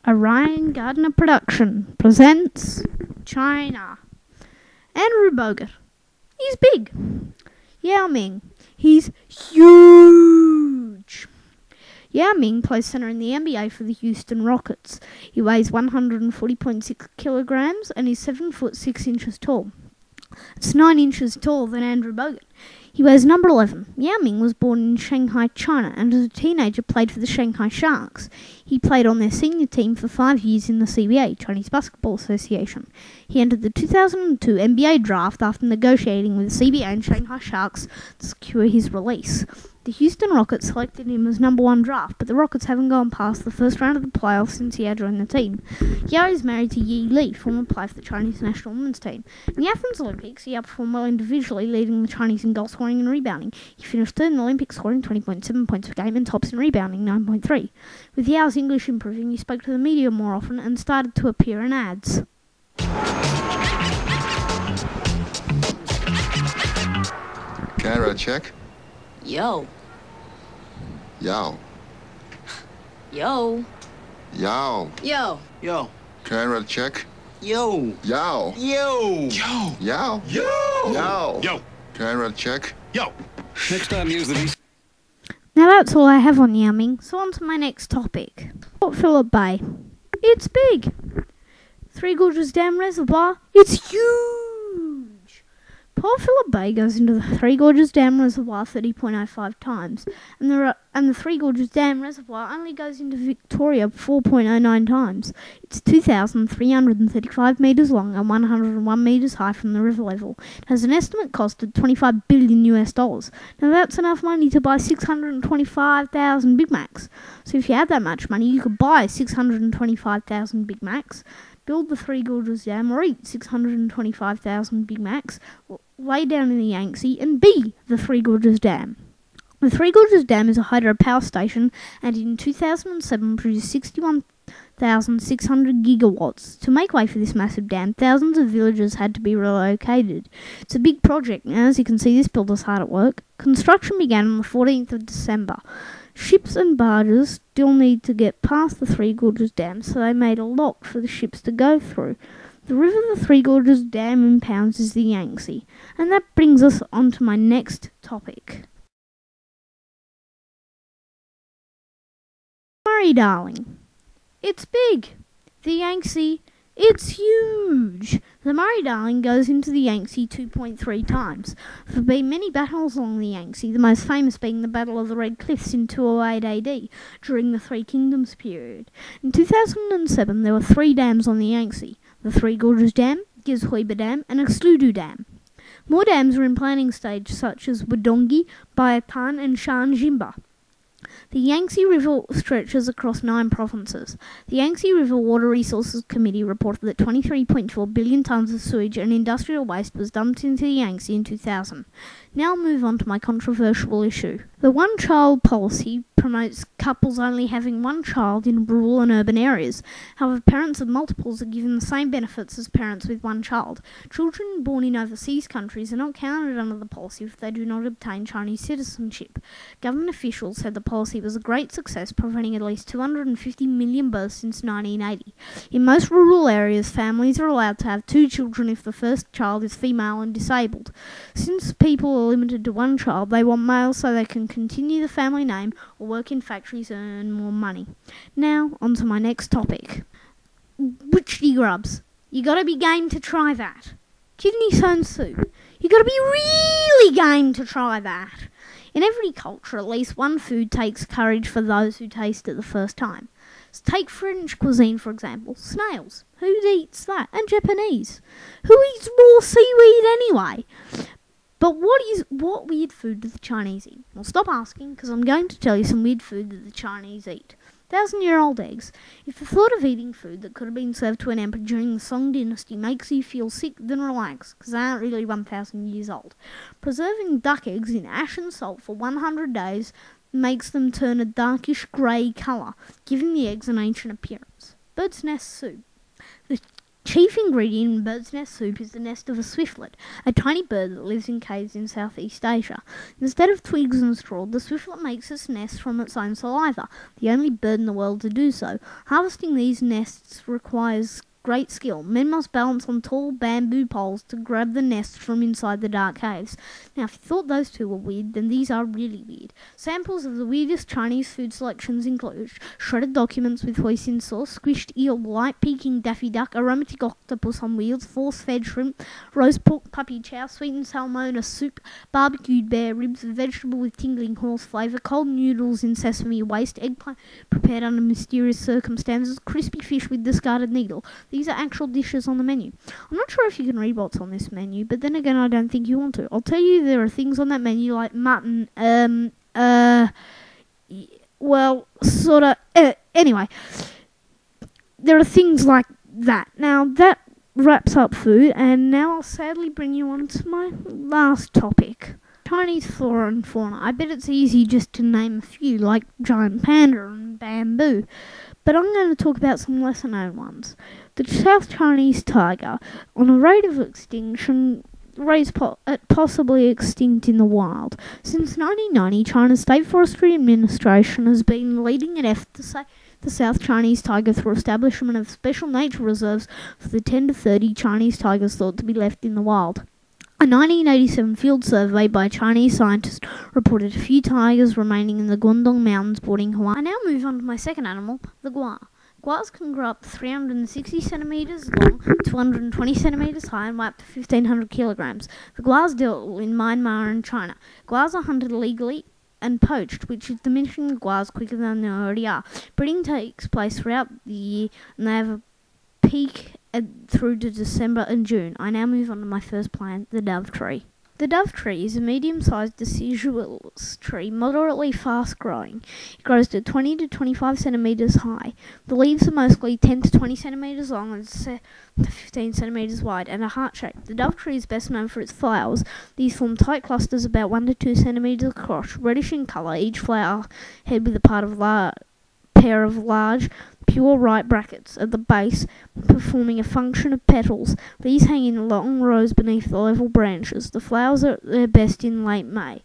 Orion Gardner Production presents China. Andrew Bogut. He's big. Yao Ming. He's huge. Yao Ming plays center in the NBA for the Houston Rockets. He weighs 140.6 kilograms and is 7 foot 6 inches tall. It's 9 inches taller than Andrew Bogut. He wears number 11. Yao Ming was born in Shanghai, China, and as a teenager played for the Shanghai Sharks. He played on their senior team for 5 years in the CBA, Chinese Basketball Association. He entered the 2002 NBA draft after negotiating with the CBA and Shanghai Sharks to secure his release. The Houston Rockets selected him as number 1 draft, but the Rockets haven't gone past the first round of the playoffs since he had joined the team. Yao is married to Yi Li, former player for the Chinese national women's team. In the Athens Olympics, he outperformed well individually, leading the Chinese in goal scoring and rebounding. He finished third in the Olympics, scoring 20.7 points per game and tops in rebounding, 9.3. With Yao's English improving, he spoke to the media more often and started to appear in ads. Can I write a check? Yo. Yao. Yo. Yao. Yo. Yo. Can I write a check? Yo. Yao. Yo. Yao. Yao. Yo. Yao. Yo. Can I write a check? Yo. Next time, use the V. Now that's all I have on Yao Ming, so on to my next topic. Port Phillip Bay. It's big. Three Gorges Dam Reservoir. It's huge. Port Phillip Bay goes into the Three Gorges Dam Reservoir 30.05 times, and the Three Gorges Dam Reservoir only goes into Victoria 4.09 times. It's 2,335 metres long and 101 metres high from the river level. It has an estimate cost of $25 billion US. Now that's enough money to buy 625,000 Big Macs. So if you had that much money, you could buy 625,000 Big Macs, build the Three Gorges Dam, or eat 625,000 Big Macs, lay down in the Yangtze, and be the Three Gorges Dam. The Three Gorges Dam is a hydropower station, and in 2007 produced 61,600 gigawatts. To make way for this massive dam, thousands of villages had to be relocated. It's a big project, and as you can see, this builder's hard at work. Construction began on the 14th of December. Ships and barges still need to get past the Three Gorges Dam, so they made a lock for the ships to go through. The river the Three Gorges Dam impounds is the Yangtze, and that brings us on to my next topic. Murray-Darling. It's big. The Yangtze, it's huge. The Murray-Darling goes into the Yangtze 2.3 times. There have been many battles along the Yangtze, the most famous being the Battle of the Red Cliffs in 208 AD, during the Three Kingdoms period. In 2007, there were 3 dams on the Yangtze: the Three Gorges Dam, Gizhuiba Dam, and Xludu Dam. More dams are in planning stage, such as Wudongi, Bayapan, and Shanjimba. The Yangtze River stretches across 9 provinces. The Yangtze River Water Resources Committee reported that 23.4 billion tonnes of sewage and industrial waste was dumped into the Yangtze in 2000. Now I'll move on to my controversial issue. The one-child policy promotes couples only having 1 child in rural and urban areas. However, parents of multiples are given the same benefits as parents with 1 child. Children born in overseas countries are not counted under the policy if they do not obtain Chinese citizenship. Government officials said the policy was a great success, preventing at least 250 million births since 1980. In most rural areas, families are allowed to have 2 children if the first child is female and disabled. Since people are limited to 1 child, they want males so they can continue the family name or work in factories and earn more money. Now, on to my next topic. Witchy grubs. You gotta be game to try that. Kidney stone soup. You gotta be really game to try that. In every culture, at least one food takes courage for those who taste it the first time. So take French cuisine, for example. Snails. Who eats that? And Japanese. Who eats raw seaweed anyway? But what weird food do the Chinese eat? Well, stop asking, because I'm going to tell you some weird food that the Chinese eat. 1,000-year-old eggs. If the thought of eating food that could have been served to an emperor during the Song dynasty makes you feel sick, then relax, because they aren't really 1,000 years old. Preserving duck eggs in ash and salt for 100 days makes them turn a darkish grey colour, giving the eggs an ancient appearance. Bird's nest soup. The Chief ingredient in bird's nest soup is the nest of a swiftlet, a tiny bird that lives in caves in Southeast Asia. Instead of twigs and straw, the swiftlet makes its nest from its own saliva, the only bird in the world to do so. Harvesting these nests requires great skill. Men must balance on tall bamboo poles to grab the nests from inside the dark caves. Now, if you thought those two were weird, then these are really weird. Samples of the weirdest Chinese food selections include shredded documents with hoisin sauce, squished eel, light-peking daffy duck, aromatic octopus on wheels, force-fed shrimp, roast pork puppy chow, sweetened salmona soup, barbecued bear ribs, vegetable with tingling horse flavour, cold noodles in sesame waste, eggplant prepared under mysterious circumstances, crispy fish with discarded needle. These are actual dishes on the menu. I'm not sure if you can read what's on this menu, but then again, I don't think you want to. I'll tell you there are things on that menu like mutton, anyway. There are things like that. Now, that wraps up food, and now I'll sadly bring you on to my last topic. Chinese flora and fauna. I bet it's easy just to name a few, like giant panda and bamboo. But I'm going to talk about some lesser known ones. The South Chinese tiger, on a rate of extinction, possibly extinct in the wild. Since 1990, China's State Forestry Administration has been leading an effort to save the South Chinese tiger through establishment of special nature reserves for the 10 to 30 Chinese tigers thought to be left in the wild. A 1987 field survey by Chinese scientists reported a few tigers remaining in the Guangdong Mountains bordering Hawaii. I now move on to my second animal, the gua. Guas can grow up to 360 centimetres long, 220 centimetres high, and weigh up to 1,500 kilograms. The guas deal in Myanmar and China. Guas are hunted illegally and poached, which is diminishing the guas quicker than they already are. Breeding takes place throughout the year, and they have a peak through to December and June. I now move on to my first plant, the dove tree. The dove tree is a medium-sized deciduous tree, moderately fast-growing. It grows to 20 to 25 centimetres high. The leaves are mostly 10 to 20 centimetres long and 7 to 15 centimetres wide and are heart-shaped. The dove tree is best known for its flowers. These form tight clusters about 1 to 2 centimetres across, reddish in colour, each flower head with a pair of large, pure white brackets at the base, performing a function of petals. These hang in long rows beneath the level branches. The flowers are at their best in late May,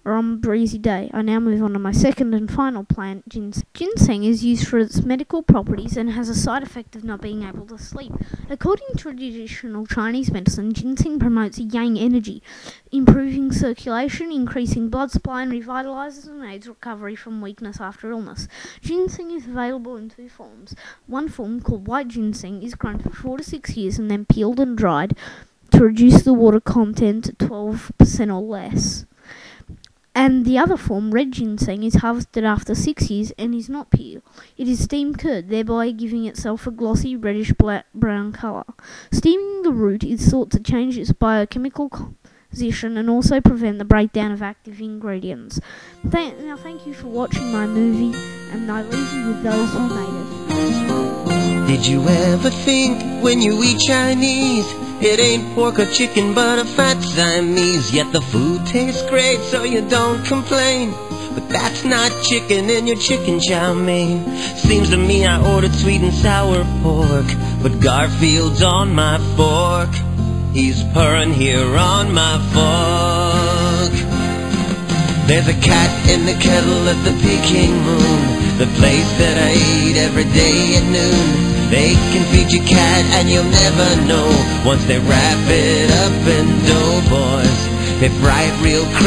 or on a breezy day. I now move on to my second and final plant, ginseng. Ginseng is used for its medical properties and has a side effect of not being able to sleep. According to traditional Chinese medicine, ginseng promotes yang energy, improving circulation, increasing blood supply, and revitalizes and aids recovery from weakness after illness. Ginseng is available in two forms. One form, called white ginseng, is grown for 4 to 6 years and then peeled and dried to reduce the water content to 12% or less. And the other form, red ginseng, is harvested after 6 years and is not peeled. It is steamed cured, thereby giving itself a glossy reddish-brown colour. Steaming the root is thought to change its biochemical composition and also prevent the breakdown of active ingredients. Now, thank you for watching my movie, and I leave you with those who made it. Did you ever think when you eat Chinese, it ain't pork or chicken but a fat Siamese? Yet the food tastes great so you don't complain. But that's not chicken in your chicken chow mein. Seems to me I ordered sweet and sour pork, but Garfield's on my fork. He's purring here on my fork. There's a cat in the kettle at the Peking Moon, the place that I eat every day at noon. They can feed your cat and you'll never know. Once they wrap it up in dough, boys, they fry it real crisp.